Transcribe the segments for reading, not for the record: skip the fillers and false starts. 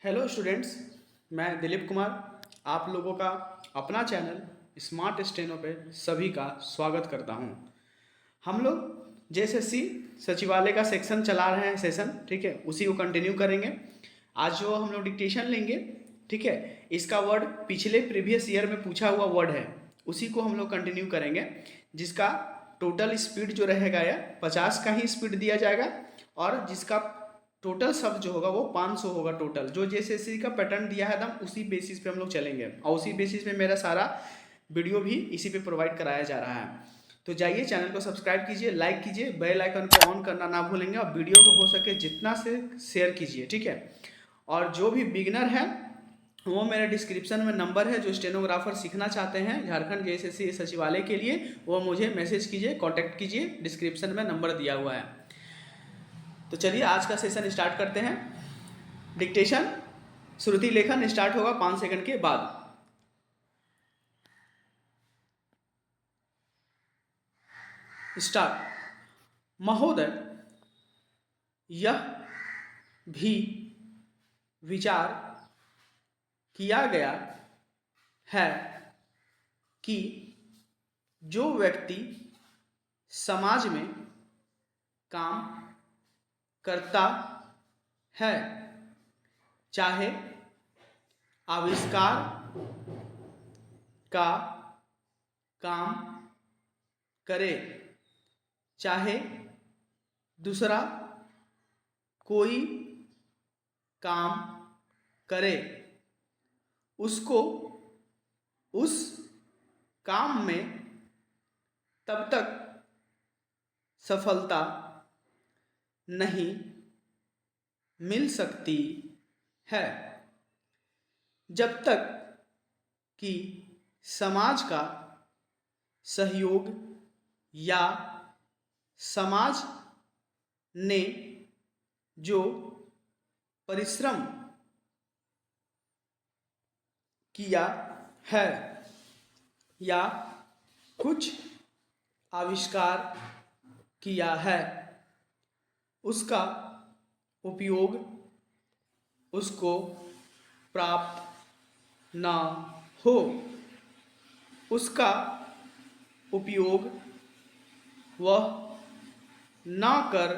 Hello students, मैं दिलीप कुमार आप लोगों का अपना चैनल स्मार्ट स्टेनो पे सभी का स्वागत करता हूँ। हम लोग जेएसएससी सचिवालय का सेक्शन चला रहे हैं सेशन, ठीक है, उसी को कंटिन्यू करेंगे। आज जो हम लोग डिक्टेशन लेंगे, ठीक है, इसका वर्ड पिछले प्रीवियस ईयर में पूछा हुआ वर्ड है, उसी को हम लोग कंटिन्यू करेंगे, जिसका टोटल स्पीड जो रहेगा या 50 का ही स्पीड दिया जाएगा और जिसका टोटल शब्द जो होगा वो 500 होगा टोटल। जो जेएसएससी का पैटर्न दिया है एकदम उसी बेसिस पे हम लोग चलेंगे और उसी बेसिस पे मेरा सारा वीडियो भी इसी पे प्रोवाइड कराया जा रहा है। तो जाइए, चैनल को सब्सक्राइब कीजिए, लाइक कीजिए, बेल आइकन को ऑन करना ना भूलेंगे और वीडियो को हो सके जितना से शेयर कीजिए, ठीक है। और जो भी बिगनर है वो मेरे डिस्क्रिप्शन में नंबर है, जो स्टेनोग्राफर सीखना चाहते हैं झारखंड जेएसएससी सचिवालय के लिए, वो मुझे मैसेज कीजिए, कॉन्टैक्ट कीजिए, डिस्क्रिप्शन में नंबर दिया हुआ है। तो चलिए आज का सेशन स्टार्ट करते हैं। डिक्टेशन श्रुति लेखन स्टार्ट होगा 5 सेकंड के बाद। स्टार्ट। महोदय, यह भी विचार किया गया है कि जो व्यक्ति समाज में काम करता है, चाहे आविष्कार का काम करे, चाहे दूसरा कोई काम करे, उसको उस काम में तब तक सफलता नहीं मिल सकती है जब तक कि समाज का सहयोग या समाज ने जो परिश्रम किया है या कुछ आविष्कार किया है, उसका उपयोग उसको प्राप्त ना हो, उसका उपयोग वह ना कर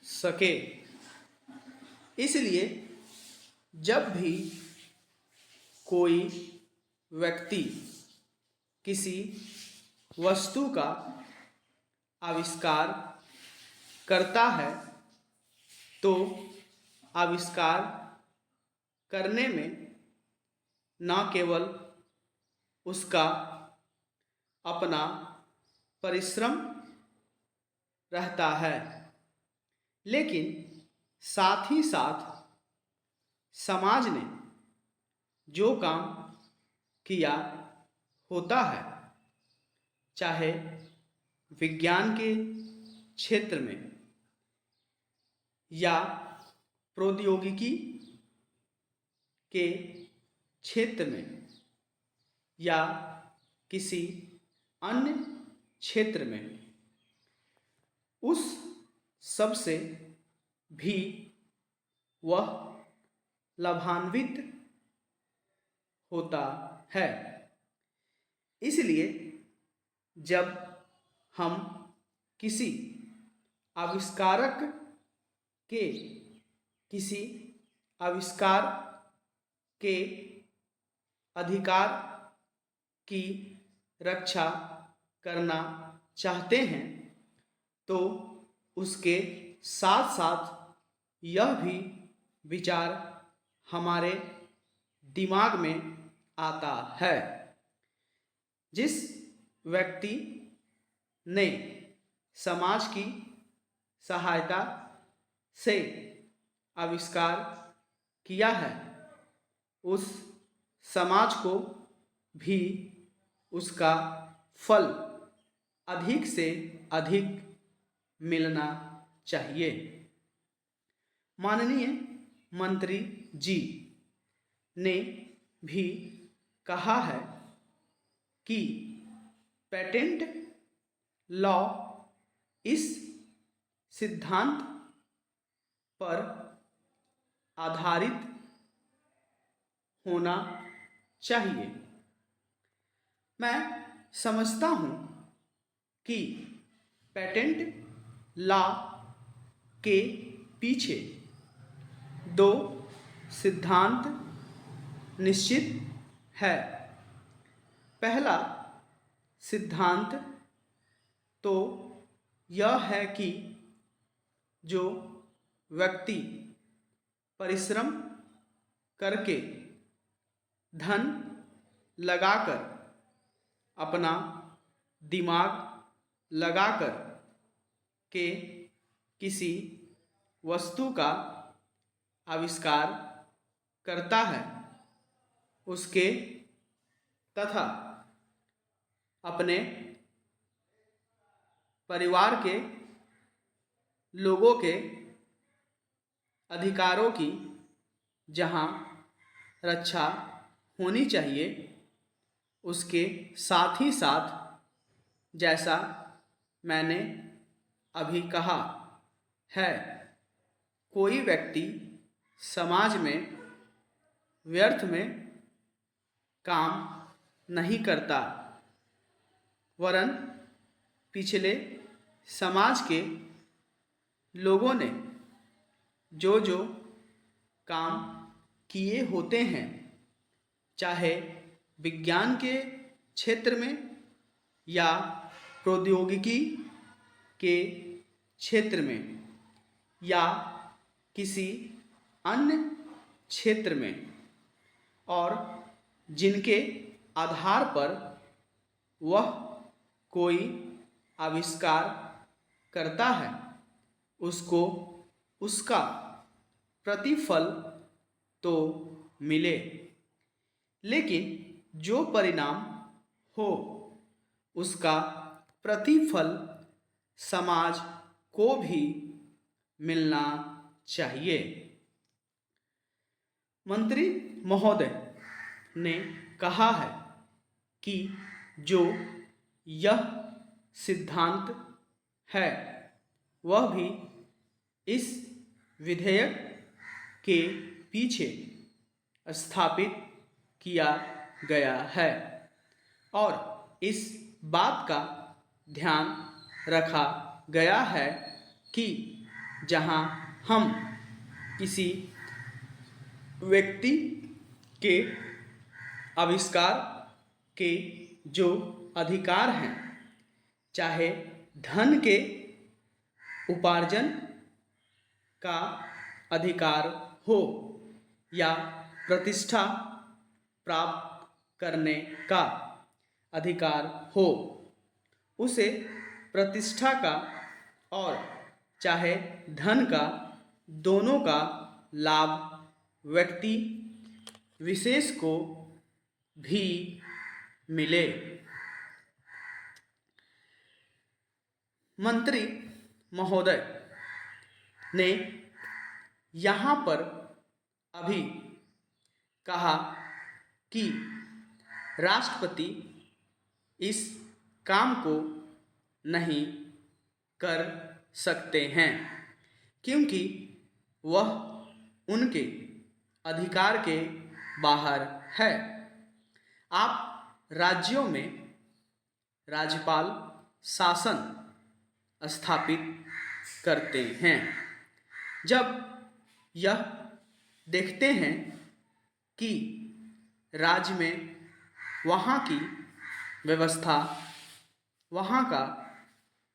सके। इसलिए जब भी कोई व्यक्ति किसी वस्तु का आविष्कार करता है तो आविष्कार करने में न केवल उसका अपना परिश्रम रहता है, लेकिन साथ ही साथ समाज ने जो काम किया होता है, चाहे विज्ञान के क्षेत्र में या प्रौद्योगिकी के क्षेत्र में या किसी अन्य क्षेत्र में, उस सब से भी वह लाभान्वित होता है। इसलिए जब हम किसी आविष्कारक के किसी आविष्कार के अधिकार की रक्षा करना चाहते हैं तो उसके साथ साथ यह भी विचार हमारे दिमाग में आता है, जिस व्यक्ति ने समाज की सहायता से आविष्कार किया है, उस समाज को भी उसका फल अधिक से अधिक मिलना चाहिए। माननीय मंत्री जी ने भी कहा है कि पेटेंट लॉ इस सिद्धांत पर आधारित होना चाहिए। मैं समझता हूँ कि पेटेंट लॉ के पीछे दो सिद्धांत निश्चित है। पहला सिद्धांत तो यह है कि जो व्यक्ति परिश्रम करके धन लगाकर अपना दिमाग लगाकर के किसी वस्तु का आविष्कार करता है, उसके तथा अपने परिवार के लोगों के अधिकारों की जहाँ रक्षा होनी चाहिए, उसके साथ ही साथ जैसा मैंने अभी कहा है, कोई व्यक्ति समाज में व्यर्थ में काम नहीं करता, वरन पिछले समाज के लोगों ने जो जो काम किए होते हैं, चाहे विज्ञान के क्षेत्र में या प्रौद्योगिकी के क्षेत्र में या किसी अन्य क्षेत्र में, और जिनके आधार पर वह कोई आविष्कार करता है, उसको उसका प्रतिफल तो मिले, लेकिन जो परिणाम हो उसका प्रतिफल समाज को भी मिलना चाहिए। मंत्री महोदय ने कहा है कि जो यह सिद्धांत है वह भी इस विधेयक के पीछे स्थापित किया गया है और इस बात का ध्यान रखा गया है कि जहां हम किसी व्यक्ति के आविष्कार के जो अधिकार हैं, चाहे धन के उपार्जन का अधिकार हो या प्रतिष्ठा प्राप्त करने का अधिकार हो, उसे प्रतिष्ठा का और चाहे धन का, दोनों का लाभ व्यक्ति विशेष को भी मिले। मंत्री महोदय ने यहाँ पर अभी कहा कि राष्ट्रपति इस काम को नहीं कर सकते हैं क्योंकि वह उनके अधिकार के बाहर है। आप राज्यों में राज्यपाल शासन स्थापित करते हैं। जब यह देखते हैं कि राज्य में वहाँ की व्यवस्था, वहाँ का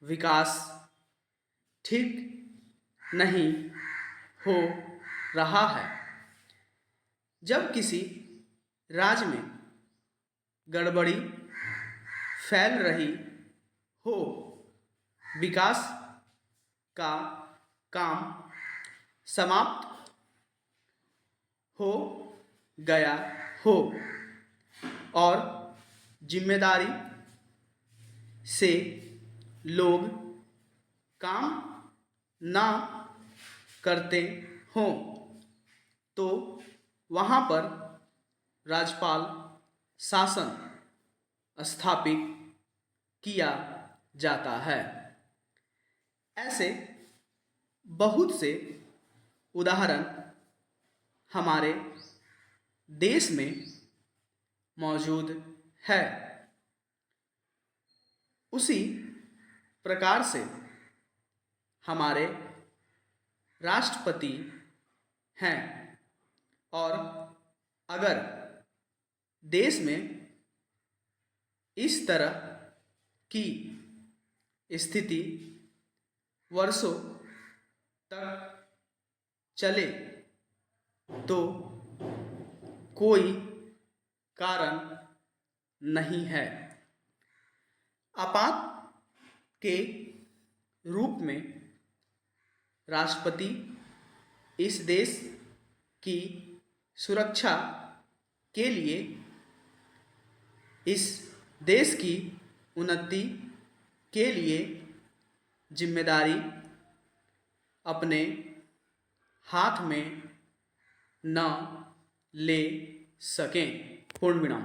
विकास ठीक नहीं हो रहा है, जब किसी राज्य में गड़बड़ी फैल रही हो, विकास का काम समाप्त हो गया हो और जिम्मेदारी से लोग काम ना करते हों, तो वहाँ पर राज्यपाल शासन स्थापित किया जाता है। ऐसे बहुत से उदाहरण हमारे देश में मौजूद है। उसी प्रकार से हमारे राष्ट्रपति हैं, और अगर देश में इस तरह की स्थिति वर्षों तक चले तो कोई कारण नहीं है। आपात के रूप में राष्ट्रपति इस देश की सुरक्षा के लिए, इस देश की उन्नति के लिए जिम्मेदारी अपने हाथ में न ले सकें। पूर्ण विराम।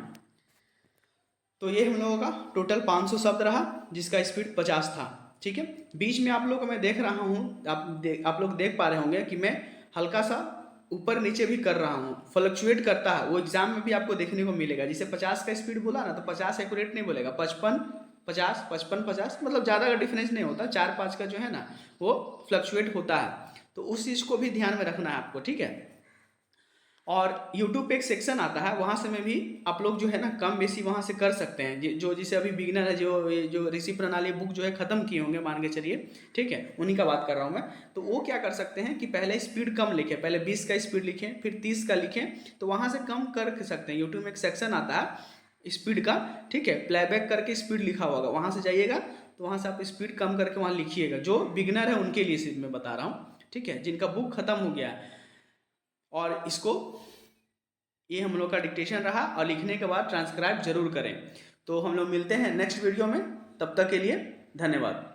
तो ये हम लोगों का टोटल 500 शब्द रहा, जिसका स्पीड 50 था। ठीक है, बीच में आप लोग को मैं देख रहा हूँ, आप लोग देख पा रहे होंगे कि मैं हल्का सा ऊपर नीचे भी कर रहा हूँ, फ्लक्चुएट करता है। वो एग्जाम में भी आपको देखने को मिलेगा। जैसे 50 का स्पीड बोला ना, तो 50 एक्यूरेट नहीं बोलेगा, 55 50 55 50, मतलब ज़्यादा का डिफरेंस नहीं होता, 4-5 का जो है ना वो फ्लक्चुएट होता है। तो उस चीज़ को भी ध्यान में रखना है आपको। ठीक है, और YouTube पे एक सेक्शन आता है, वहाँ से में भी आप लोग जो है ना कम बेसी वहाँ से कर सकते हैं। जो जिसे अभी बिगिनर है, जो ऋषि प्रणाली बुक जो है ख़त्म किए होंगे मान के चलिए, ठीक है, उन्हीं का बात कर रहा हूँ मैं। तो वो क्या कर सकते हैं कि पहले स्पीड कम लिखें, पहले 20 का स्पीड लिखें, फिर 30 का लिखें, तो वहाँ से कम कर सकते हैं। यूट्यूब में एक सेक्शन आता है स्पीड का, ठीक है, प्लेबैक करके स्पीड लिखा होगा, वहाँ से जाइएगा तो वहाँ से आप स्पीड कम करके वहाँ लिखिएगा। जो बिगिनर है उनके लिए सिर्फ मैं बता रहा हूँ, ठीक है, जिनका बुक ख़त्म हो गया है। और इसको, ये हम लोग का डिक्टेशन रहा, और लिखने के बाद ट्रांसक्राइब जरूर करें। तो हम लोग मिलते हैं नेक्स्ट वीडियो में, तब तक के लिए धन्यवाद।